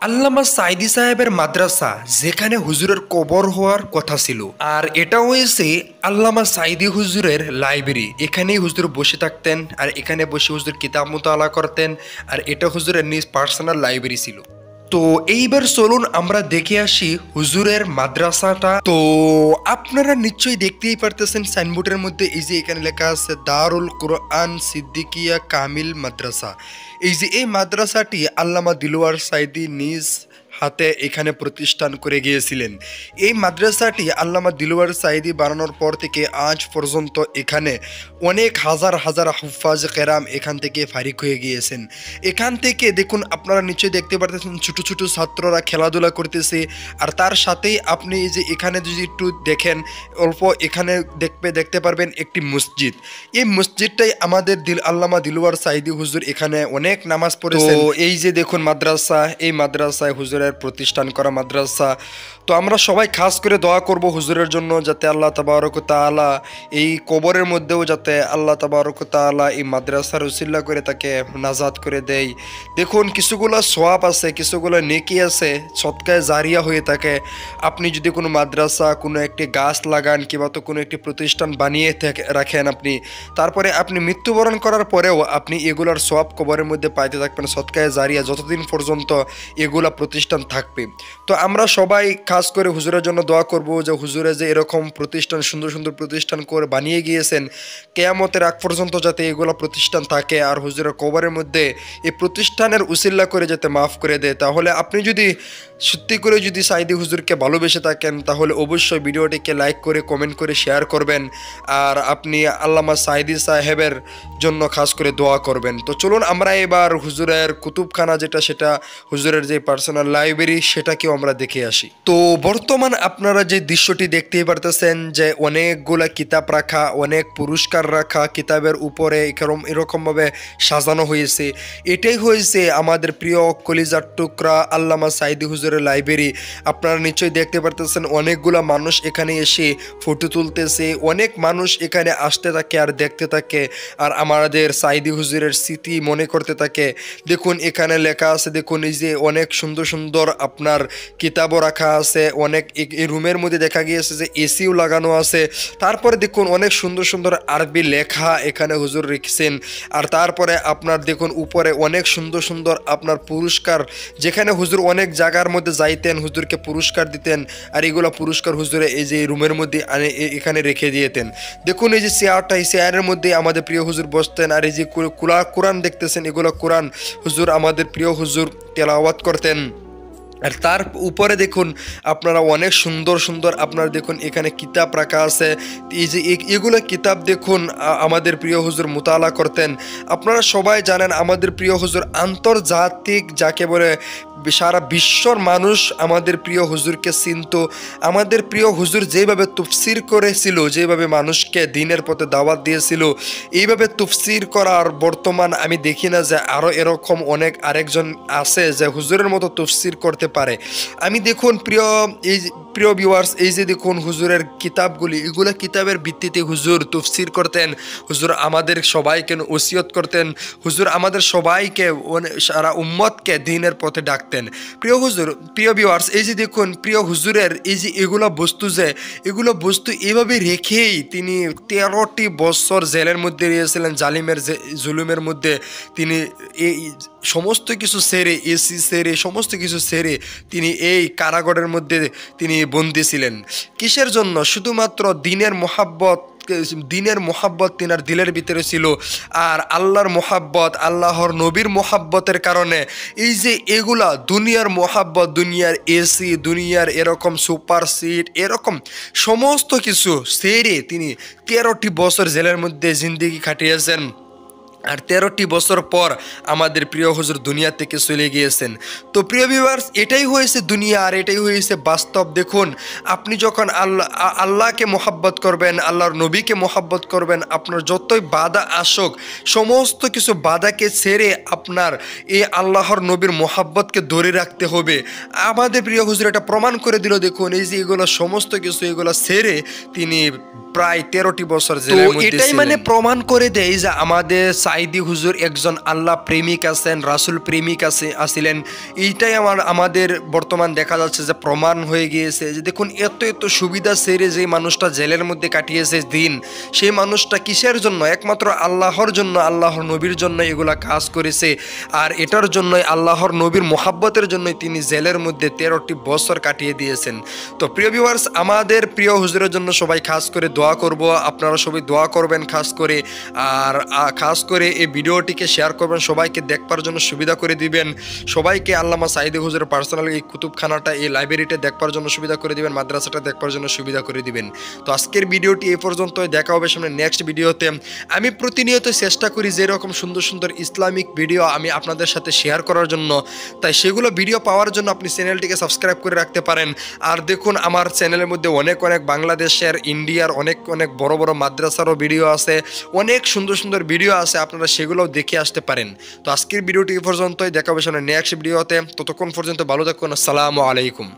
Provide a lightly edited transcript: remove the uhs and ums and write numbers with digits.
আল্লামা সাইদি সাহেবের মাদ্রাসা যেখানে হুজুরের কবর হওয়ার কথা ছিল, আর এটা হয়েছে আল্লামা সাইদি হুজুরের লাইব্রেরি। এখানেই হুজুর বসে থাকতেন, আর এখানে বসে হুজুর কিতাব মুতালা করতেন, আর এটা হুজুরের নিজ পার্সোনাল লাইব্রেরি ছিল। তো এইবার চলুন আমরা দেখে আসি হুজুরের মাদ্রাসাটা। তো আপনারা নিশ্চয়ই দেখতেই পারতেছেন সাইনবোর্ডের মধ্যে এই যে এখানে লেখা আছে দারুল কুরআন সিদ্দিকিয়া কামিল মাদ্রাসা। এই যে এই মাদ্রাসাটি আল্লামা দিলওয়ার সাইদি নিজ হাতে এখানে প্রতিষ্ঠান করে গিয়েছিলেন। এই মাদ্রাসাটি আল্লামা দিলওয়ার সাইদি বানানোর পর থেকে আজ পর্যন্ত এখানে অনেক হাজার হাজার হুফাজ কেরাম এখান থেকে ফারিক হয়ে গিয়েছেন। এখান থেকে দেখুন আপনারা নিশ্চয়ই দেখতে পারতেছেন ছোট ছোট ছাত্ররা খেলাধুলা করতেছে, আর তার সাথেই আপনি এই যে এখানে যদি একটু দেখেন অল্প এখানে দেখতে পারবেন একটি মসজিদ। এই মসজিদটাই আমাদের আল্লামা দিলওয়ার সাইদি হুজুর এখানে অনেক নামাজ পড়েছেন। তো এই যে দেখুন মাদ্রাসা, এই মাদ্রাসায় হুজুরের প্রতিষ্ঠান করা মাদ্রাসা। তো আমরা সবাই খাস করে দোয়া করব হুজুরের জন্য, যাতে আল্লাহ তাবারক তাআলা এই কবরের মধ্যেও যাতে আল্লাহ তাবারক তাআলা এই মাদ্রাসার উসিলা করে তাকে নাজাত করে দেয়। দেখুন কিছুগুলো সওয়াব আছে, কিছুগুলো নেকি আছে, সদকায়ে জারিয়া হয়ে থাকে। আপনি যদি কোনো মাদ্রাসা, কোনো একটি গাছ লাগান কিংবা তো কোনো একটি প্রতিষ্ঠান বানিয়ে রাখেন আপনি, তারপরে আপনি মৃত্যুবরণ করার পরেও আপনি এগুলার সওয়াব কবরের মধ্যে পাইতে থাকবেন, সদকায়ে জারিয়া যতদিন পর্যন্ত এগুলা প্রতিষ্ঠান থাকবে। তো আমরা সবাই খাস করে হুজুরের জন্য দোয়া করব যে হুজুরে যে এরকম প্রতিষ্ঠান সুন্দর সুন্দর প্রতিষ্ঠান করে বানিয়ে গিয়েছেন, কিয়ামতের আগ পর্যন্ত যাতে এগুলো প্রতিষ্ঠান থাকে, আর হুজুরের কবরের মধ্যে এই প্রতিষ্ঠানের উসিল্লা করে যাতে মাফ করে দেয়। তাহলে আপনি যদি সত্যি করে যদি সাইদি হুজুরকে ভালোবেসে থাকেন তাহলে অবশ্যই ভিডিওটিকে লাইক করে কমেন্ট করে শেয়ার করবেন, আর আপনি আল্লামা সাইদি সাহেবের জন্য খাস করে দোয়া করবেন। তো চলুন আমরা এবার হুজুরের কুতুবখানা যেটা, সেটা হুজুরের যে পার্সোনাল লাইব্রেরি, সেটাকেও আমরা দেখে আসি। তো বর্তমান আপনারা যে দৃশ্যটি দেখতেই পারতেছেন যে অনেকগুলা কিতাব রাখা, অনেক পুরস্কার রাখা, কিতাবের উপরে এরকমভাবে সাজানো হয়েছে। এটাই হয়েছে আমাদের প্রিয় কলিজার টুকরা আল্লামা সাইদি হুজুরের লাইব্রেরি। আপনারা নিশ্চয়ই দেখতে পারতেছেন অনেকগুলা মানুষ এখানে এসে ফটো তুলতেছে, অনেক মানুষ এখানে আসতে থাকে আর দেখতে থাকে, আর আমাদের সাইদি হুজুরের স্মৃতি মনে করতে থাকে। দেখুন এখানে লেখা আছে, দেখুন এই যে অনেক সুন্দর সুন্দর আপনার কিতাবও রাখা আছে, অনেক এই রুমের মধ্যে দেখা গিয়েছে যে এসিও লাগানো আছে। তারপরে দেখুন অনেক সুন্দর সুন্দর আরবি লেখা এখানে হুজুর রেখেছেন, আর তারপরে আপনার দেখুন উপরে অনেক সুন্দর সুন্দর আপনার পুরস্কার, যেখানে হুজুর অনেক জায়গার মধ্যে যাইতেন, হুজুরকে পুরস্কার দিতেন, আর এগুলো পুরস্কার হুজুরে এই যে রুমের মধ্যে এখানে রেখে দিয়েতেন। দেখুন এই যে চেয়ারটা, এই চেয়ারের মধ্যে আমাদের প্রিয় হুজুর বসতেন, আর এই যে কোরআন দেখতেছেন, এগুলো কোরআন হুজুর আমাদের প্রিয় হুজুর তেলাওয়াত করতেন। আর তার উপরে দেখুন আপনারা অনেক সুন্দর সুন্দর আপনারা দেখুন এখানে কিতাব রাখা আছে। এই যে এগুলো কিতাব দেখুন আমাদের প্রিয় হুজুর মুতালা করতেন। আপনারা সবাই জানেন আমাদের প্রিয় হুজুর আন্তর্জাতিক যাকে বলে সারা বিশ্বর মানুষ আমাদের প্রিয় হুজুরকে চিনত। আমাদের প্রিয় হুজুর যেভাবে তাফসীর করেছিল, যেভাবে মানুষকে দ্বীনের পথে দাওয়াত দিয়েছিল, এইভাবে তাফসীর করার বর্তমান আমি দেখি না যে আরও এরকম অনেক আরেকজন আছে যে হুজুরের মতো তাফসীর করতে পারে। আমি দেখুন প্রিয় ভিউয়ার্স, এই যে দেখুন হুজুরের কিতাবগুলি, এগুলো কিতাবের ভিত্তিতে হুজুর তাফসীর করতেন, হুজুর আমাদের সবাইকে ওসিয়ত করতেন, হুজুর আমাদের সবাইকে সারা উম্মতকে দ্বীনের পথে ডাকতেন। প্রিয় ভিউয়ার্স, এই যে দেখুন প্রিয় হুজুরের এই যে এগুলো বস্তু এভাবে রেখেই তিনি 13টি বছর জেলের মধ্যে রয়েছিলেন, জালিমের জুলুমের মধ্যে। তিনি এই সমস্ত কিছু ছেড়ে, এসি ছেড়ে, সমস্ত কিছু ছেড়ে তিনি এই কারাগারের মধ্যে তিনি বন্দী ছিলেন। কিসের জন্য? শুধুমাত্র দ্বীনের মোহাব্বত তিনার দিলের ভিতরে ছিল, আর আল্লাহর মোহাব্বত, আল্লাহর নবীর মোহাব্বতের কারণে এই যে এগুলা দুনিয়ার মোহাব্বত, দুনিয়ার এসি, দুনিয়ার এরকম সুপার সিট, এরকম সমস্ত কিছু ছেড়ে তিনি 13টি বছর জেলের মধ্যে জিন্দেগি কাটিয়েছেন। আর 13টি বছর পর আমাদের প্রিয় হুজুর দুনিয়া থেকে চলে গিয়েছেন। তো প্রিয় ভিউয়ার্স, এটাই হয়েছে দুনিয়া, আর এটাই হয়েছে বাস্তব। দেখুন আপনি যখন আল্লাহকে মোহাব্বত করবেন, আল্লাহর নবীকে মোহাব্বত করবেন, আপনার যতই বাধা আসুক সমস্ত কিছু বাধাকে ছেড়ে আপনার এই আল্লাহর নবীর মোহাব্বতকে ধরে রাখতে হবে। আমাদের প্রিয় হুজুর এটা প্রমাণ করে দিল। দেখুন এই যে এগুলো সমস্ত কিছু এগুলো ছেড়ে তিনি প্রায় 13টি বছর জেলের মধ্যে ছিলেন। এটাই মানে প্রমাণ করে দেয় যে আমাদের সাইদি হুজুর একজন আল্লাহ প্রেমিক আছেন, রাসূল প্রেমিক আছিলেন। এইটাই আমাদের বর্তমান দেখা যাচ্ছে যে প্রমাণ হয়ে গিয়েছে যে দেখুন এত এত সুবিধা ছেড়ে যে মানুষটা জেলের মধ্যে কাটিয়েছে দিন, সেই মানুষটা কিসের জন্য? একমাত্র আল্লাহর জন্য, আল্লাহর নবীর জন্য এগুলা কাজ করেছে। আর এটার জন্যই আল্লাহর নবীর মোহাব্বতের জন্যই তিনি জেলের মধ্যে 13টি বছর কাটিয়ে দিয়েছেন। তো প্রিয় ভিউয়ার্স, আমাদের প্রিয় হুজুরের জন্য সবাই খাস করে দোয়া করব, আপনারা সবাই দোয়া করবেন খাস করে। আর খাস করে এই ভিডিওটিকে শেয়ার করবেন, সবাইকে দেখবার জন্য সুবিধা করে দিবেন। সবাইকে আল্লামা সাইদি হুজুরের পার্সোনাল এই কুতুবখানাটা, এই লাইব্রেরিটা দেখবার জন্য সুবিধা করে দিবেন, মাদ্রাসাটা দেখবার জন্য সুবিধা করে দিবেন। তো আজকের ভিডিওটি এই পর্যন্তই, দেখা হবে সামনে নেক্সট ভিডিওতে। আমি প্রতিনিয়ত চেষ্টা করি যে এরকম সুন্দর সুন্দর ইসলামিক ভিডিও আমি আপনাদের সাথে শেয়ার করার জন্য, তাই সেগুলো ভিডিও পাওয়ার জন্য আপনি চ্যানেলটিকে সাবস্ক্রাইব করে রাখতে পারেন। আর দেখুন আমার চ্যানেলের মধ্যে অনেক অনেক বাংলাদেশের, ইন্ডিয়ার অনেক অনেক বড় বড় মাদ্রাসারও ভিডিও আছে, অনেক সুন্দর সুন্দর ভিডিও আছে, আপনারা সেগুলোও দেখে আসতে পারেন। তো আজকের ভিডিওটি এই পর্যন্তই, দেখা হবে সামনে নেক্সট ভিডিওতে। ততক্ষণ পর্যন্ত ভালো থাকুন। আসসালামু আলাইকুম।